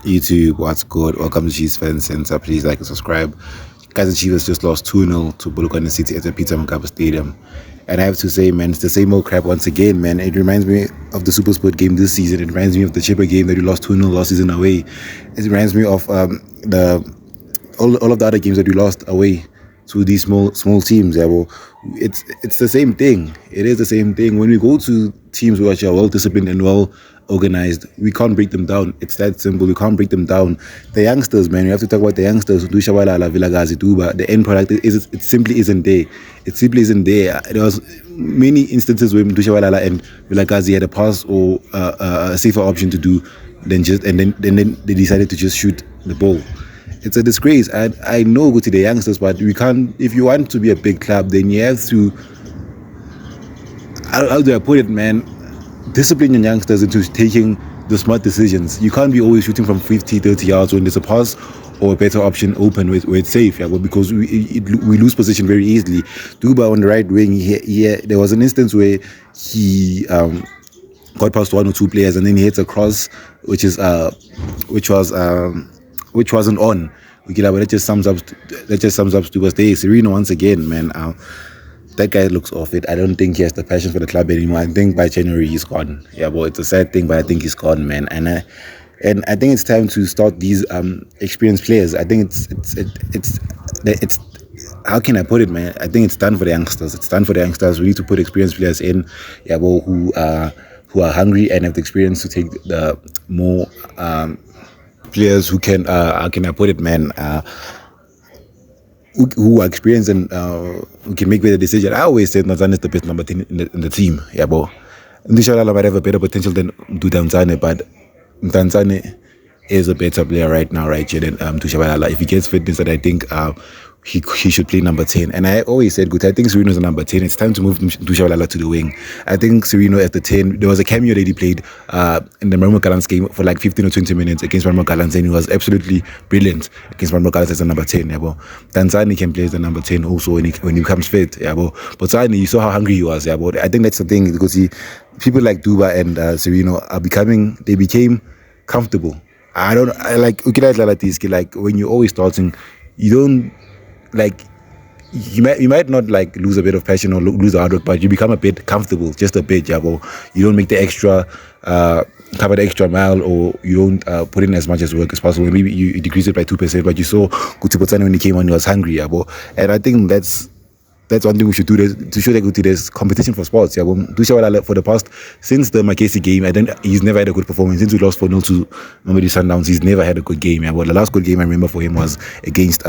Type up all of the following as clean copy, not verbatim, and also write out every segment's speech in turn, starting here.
YouTube, what's good? Welcome to Chiefs Fan Center. Please like and subscribe. Kaiser Chiefs just lost 2-0 to Bulukane City at the Peter Mokaba Stadium. And I have to say, man, it's the same old crap once again, man. It reminds me of the Super Sport game this season. It reminds me of the Chipper game that we lost 2-0 last season away. It reminds me of all of the other games that we lost away to these small teams. Yeah, well, it's the same thing. It is the same thing. When we go to teams which are well disciplined and well organized, we can't break them down. It's that simple. We can't break them down. The youngsters, man, we have to talk about the youngsters. Dushabalala, Vilakazi, Duba. The end product it simply isn't there. It simply isn't there. There was many instances where Dushabalala and Vilakazi had a pass or a safer option to do than then they decided to just shoot the ball. It's a disgrace. I know go to the youngsters, but we can't. If you want to be a big club, then you have to. How do I put it, man? Discipline your youngsters into taking the smart decisions. You can't be always shooting from 50, 30 yards when there's a pass or a better option open where it's safe. Yeah, but because we lose position very easily. Duba on the right wing, there was an instance where he got past one or two players and then he hits a cross, which wasn't on. But that just sums up Duba's day. Sereno once again, man. That guy looks off it. I don't think he has the passion for the club anymore. I think by January he's gone. Yeah, but it's a sad thing, but I think he's gone, man. And I think it's time to start these experienced players. I think it's how can I put it, man? I think it's done for the youngsters. It's done for the youngsters. We need to put experienced players in, yeah, but who are hungry and have the experience to take the more players who can how can I put it, man? Who are experienced and who can make better decisions. I always said Nzane is the best number 10 in the team. Yeah, but Ndishalala might have a better potential than Nzane, but Nzane is a better player right now, right here than Dushabalala. If he gets fitness, that I think he should play number 10. And I always said, good, I think Sereno is a number 10. It's time to move Dushabalala to the wing. I think Sereno at the 10, there was a cameo that he played in the Marimo Gallants game for like 15 or 20 minutes against Marimo Gallants, and he was absolutely brilliant against Marimo Gallants as a number 10. Yeah, but Tanzani can play as a number 10 also when he becomes fit. Yeah, but Zani, you saw how hungry he was. Yeah, but I think that's the thing, because people like Duba and Sereno became comfortable. I like when you're always starting, you don't like you might not like lose a bit of passion or lose the hard work, but you become a bit comfortable, just a bit, yeah. But you don't make the extra cover the extra mile, or you don't put in as much as work as possible. Maybe you decrease it by 2%, but you saw Kutipotane when he came on, he was hungry, yeah. But and I think that's one thing we should do to show that there's competition for sports. Yeah, but Dushabalala for the past, since the Makesi game, he's never had a good performance. Since we lost 4-0 to Mamelodi Sundowns, he's never had a good game. Yeah, but the last good game I remember for him was against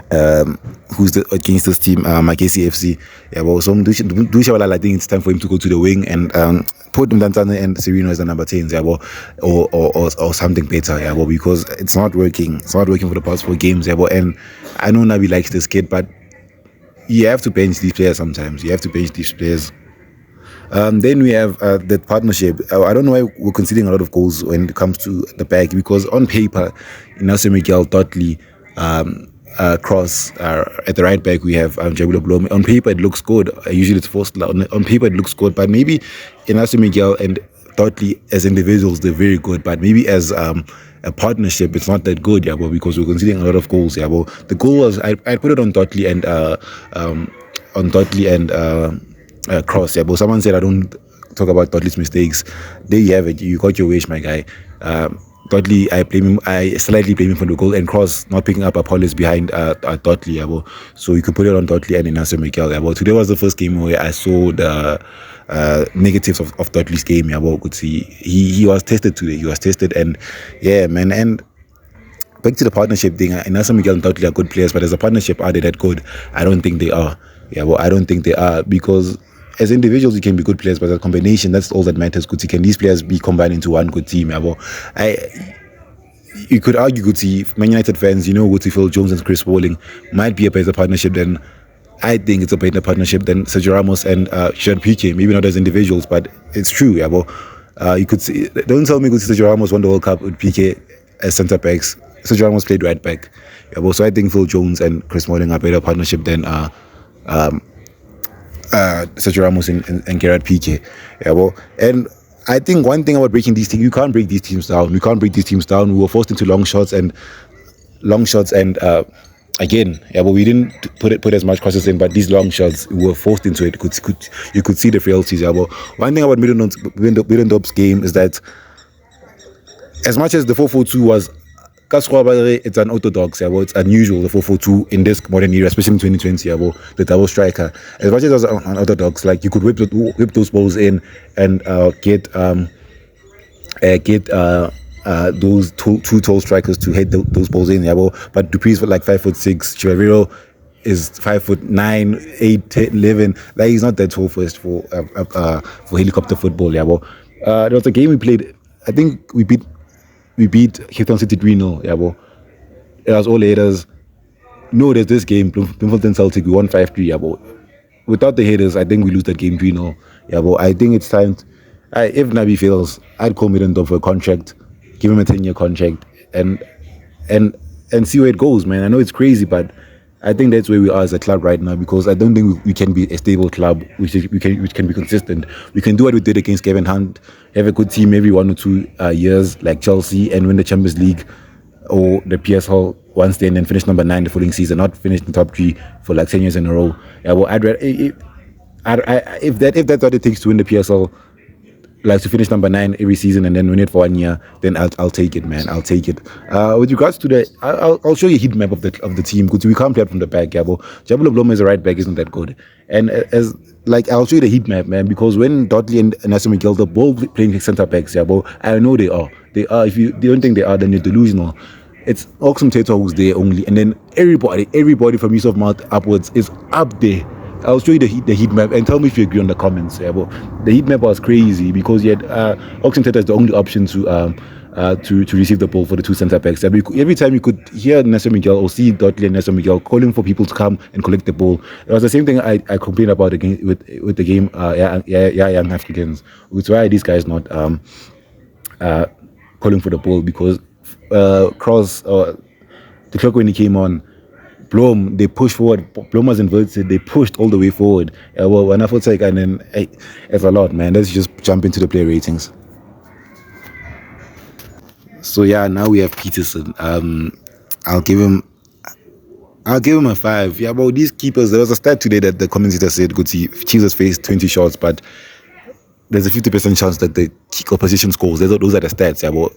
against this team, Makesi FC. Yeah, but so Dushabalala, I think it's time for him to go to the wing and put Mdantsane and Sereno as the number 10s, yeah, but, or something better, yeah, but because it's not working. It's not working for the past 4 games, yeah, but, and I know Nabi likes this kid, but you have to bench these players sometimes. You have to bench these players. Then we have that partnership. I don't know why we're conceding a lot of goals when it comes to the back, because on paper, Inacio Miguel, Dudley, Cross at the right back, we have Jabula Blom. On paper, it looks good. Usually it's forced. On paper, it looks good, but maybe Inacio Miguel and Dudley as individuals, they're very good, but maybe as a partnership, it's not that good, yeah, but because we're conceding a lot of goals, yeah. But the goal was I put it on Dudley and Cross, yeah. But someone said I don't talk about Dudley's mistakes. There you have it. You got your wish, my guy. Dudley, I slightly blame him for the goal, and Cross not picking up Apollos behind Dudley, yeah. But so you could put it on Dudley and Inacio Miguel, yeah. But today was the first game where I saw the negatives of Dudley's game, yeah. But could see he was tested today. He was tested, and yeah, man. And back to the partnership thing, Inacio Miguel and Dudley are good players, but as a partnership, are they that good? I don't think they are. Yeah, well, I don't think they are, because as individuals, you can be good players, but as a combination, that's all that matters. Can these players be combined into one good team? Yeah, well, you could argue, Man United fans, Phil Jones and Chris Smalling might be a better partnership than, I think it's a better partnership than Sergio Ramos and Gerard Piqué. Maybe not as individuals, but it's true. Yeah, well, you could see. Don't tell me Sergio Ramos won the World Cup with Piqué as centre backs. Sergio Ramos played right back. Yeah, well, so I think Phil Jones and Chris Smalling are a better partnership than Sergio Ramos and Gerard Piqué. Yeah, well, and I think one thing about breaking these teams, you can't break these teams down. We can't break these teams down. We were forced into long shots and again, yeah, but we didn't put as much crosses in. But these long shots, we were forced into it. You could see the frailties. Yeah, but one thing about Middendorp's game is that as much as the 4-4-2 was, it's an orthodox, yeah, well, it's unusual, the 4-4-2 in this modern era, especially in 2020, yeah, well, the double striker. As much as it was an orthodox, like you could whip those balls in and get those two tall strikers to hit those balls in, yeah, well, but Dupree's for like 5'6", Chilavero is 5'9", 8, 10, 11. Like he's not that tall for helicopter football, yeah, well. There was a game we played. I think we beat Cape Town City 3-0, yeah, well. It was all haters. No, there's this game, Bloemfontein Celtic, we won 5-3, yeah, but without the haters, I think we lose that game 3-0. Yeah, but I think it's time. If Nabi fails, I'd call Middendorp for a contract, give him a 10-year contract, and see where it goes, man. I know it's crazy, but I think that's where we are as a club right now, because I don't think we can be a stable club which can be consistent. We can do what we did against Kevin Hunt, have a good team every 1 or 2 years like Chelsea and win the Champions League or the PSL once day and then finish number 9 the following season, not finish in top 3 for like 10 years in a row. Yeah, well, if that's what it takes to win the PSL, like to finish number 9 every season and then win it for 1 year, then I'll take it, man. I'll take it. With regards to I'll show you a heat map of the team, because we can't play it from the back, yeah, but Jabulo Blom as a right back isn't that good. And I'll show you the heat map, man, because when Dudley and Nelson Miguel, they're both playing centre backs, yeah, but I know they are. If you don't think they are, then you're delusional. It's Oxum Tato who's there only, and then everybody from Yusuf Mount upwards is up there. I'll show you the heat map and tell me if you agree on the comments. Yeah, but the heat map was crazy because yet Oxum Tato is the only option to receive the ball for the 2 centre backs. Every time you could hear Nelson Miguel or see Dudley and Nelson Miguel calling for people to come and collect the ball. It was the same thing I complained about again with the game. Young Africans. Which why these guys not calling for the ball, because Cross the clock when he came on. Blom, they pushed forward. Blom was inverted. They pushed all the way forward. Well, when I felt like, and then it's a lot, man. Let's just jump into the player ratings. So yeah, now we have Peterson. I'll give him a 5. Yeah, but these keepers, there was a stat today that the commentator said, "Good see, Chiefs has faced 20 shots, but there's a 50% chance that the opposition scores." Those are the stats, yeah. But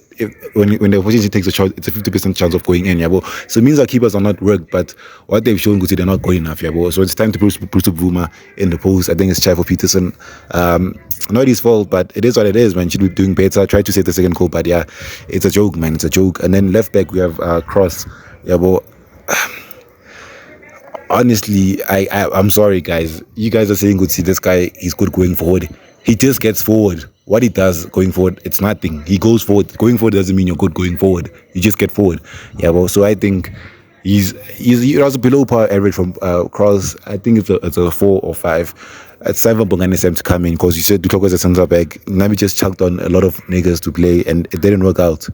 when the opposition takes a shot, it's a 50% chance of going in, yeah. But so it means our keepers are not worked, but what they've shown, they're not good enough, yeah. But so it's time to Bruce Bvuma in the post. I think it's time for Peterson. Not his fault, but it is what it is, man. Should be doing better. Try to save the second goal, but yeah, it's a joke, man. It's a joke. And then left back we have Cross, yeah. But honestly, I'm sorry, guys. You guys are saying, "Good, see, this guy, he's good going forward." He just gets forward. What he does going forward, it's nothing. He goes forward. Going forward doesn't mean you're good going forward. You just get forward. Yeah, well, so I think he was below par average from Cross. I think it's a 4 or 5. It's time for Bongani Sam to come in, because you said Duklok was a centre back. Nabi just chucked on a lot of niggas to play, and it didn't work out.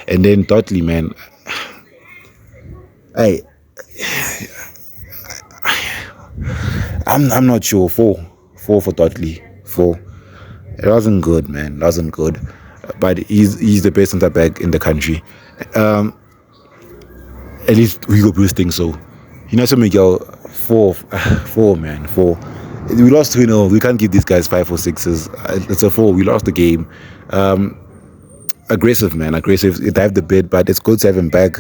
And then Dudley, man, I'm not sure. 4 for Dudley. 4. It wasn't good, man. It wasn't good. But he's the best centre back in the country. At least Hugo Bruce thinks so. Nelson Miguel, 4, man. 4. We lost 2-0. We can't give these guys 5 or 6s. It's a 4. We lost the game. Aggressive, man. Aggressive. It dived a bit, but it's good to have him back.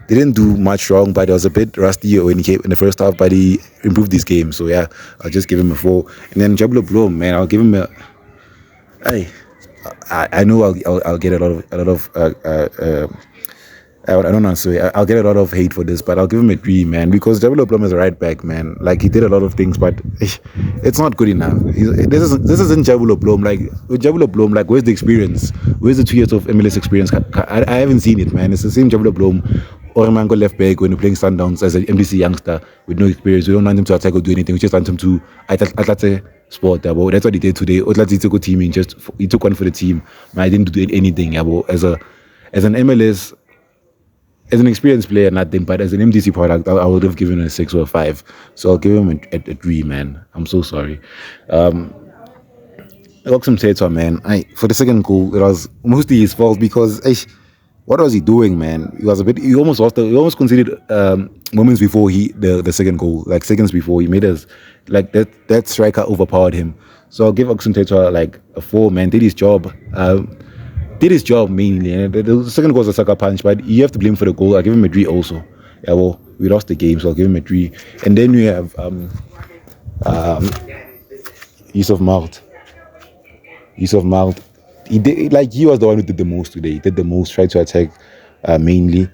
They didn't do much wrong, but it was a bit rusty when he came in the first half, but he improved this game. So yeah, I'll just give him a 4. And then Jabulo Blom, man, I'll give him a. I know I'll get a lot of I don't know, so I'll get a lot of hate for this, but I'll give him a 3, man, because Jabulo Blom is a right back, man. Like, he did a lot of things, but it's not good enough. This isn't Jabulo Blom. Like, with Jabulo Blom, like, where's the experience? Where's the 2 years of MLS experience? I haven't seen it, man. It's the same Jabulo Blom or Mango left back when we're playing Sundowns as an MDC youngster with no experience. We don't want him to attack or do anything. We just want him to atlate sport. Yeah, that's what he did today. He took a team in, he took one for the team. Man, I didn't do anything. Yeah, as an MLS, as an experienced player, nothing. But as an MDC product, I would have given him a 6 or a 5. So I'll give him a 3, man. I'm so sorry. Oxum Tator, man. For the second goal, it was mostly his fault because what was he doing, man? He was a bit. He almost lost. He almost conceded moments before the second goal, like seconds before he made us like that striker overpowered him. So I'll give Oxum Tator like a 4, man. Did his job mainly. And the second goal was a sucker punch, but you have to blame for the goal. I give him a 3 also. Yeah, well, we lost the game, so I'll give him a 3. And then we have Yusuf Malt. Yusuf Malt, he was the one who did the most today. He did the most, tried to attack mainly.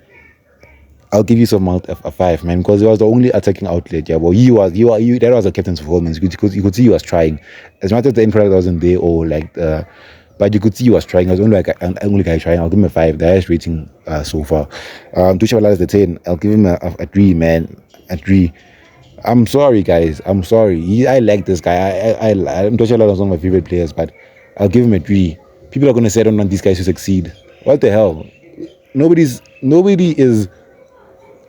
I'll give Yusuf Malt a 5, man, because he was the only attacking outlet. Yeah, well, that was a captain's performance. You could see he was trying. As much as the end product wasn't there, or like, but you could see he was trying. I was only like an only guy trying. I'll give him a 5. The highest rating so far. Tushavala is the 10. I'll give him a 3, man, a 3. I'm sorry, guys. I'm sorry. I like this guy. I'm Tushavala is one of my favorite players, but I'll give him a 3. People are gonna say I don't want these guys to succeed. What the hell? Nobody is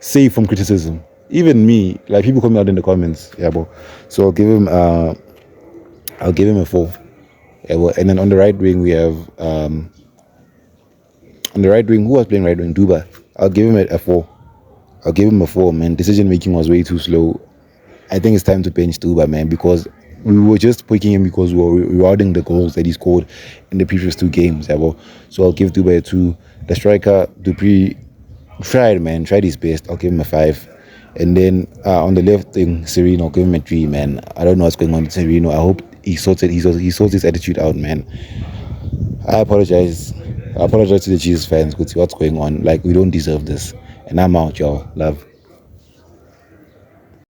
safe from criticism. Even me, like people call me out in the comments. Yeah, bro. So I'll give him a 4. Yeah, well, and then on the right wing we have on the right wing, who was playing right wing? Duba. I'll give him a 4. I'll give him a 4, man. Decision making was way too slow. I think it's time to bench Duba, man, because we were just picking him because we were rewarding the goals that he scored in the previous 2 games. Yeah, well. So I'll give Duba a 2. The striker, Dupree, tried his best. I'll give him a 5. And then on the left thing, Sereno, I'll give him a 3, man. I don't know what's going on with Sereno. I hope he sorts his attitude out, man. I apologize. I apologize to the Jesus fans. What's going on? Like, we don't deserve this. And I'm out, y'all. Love.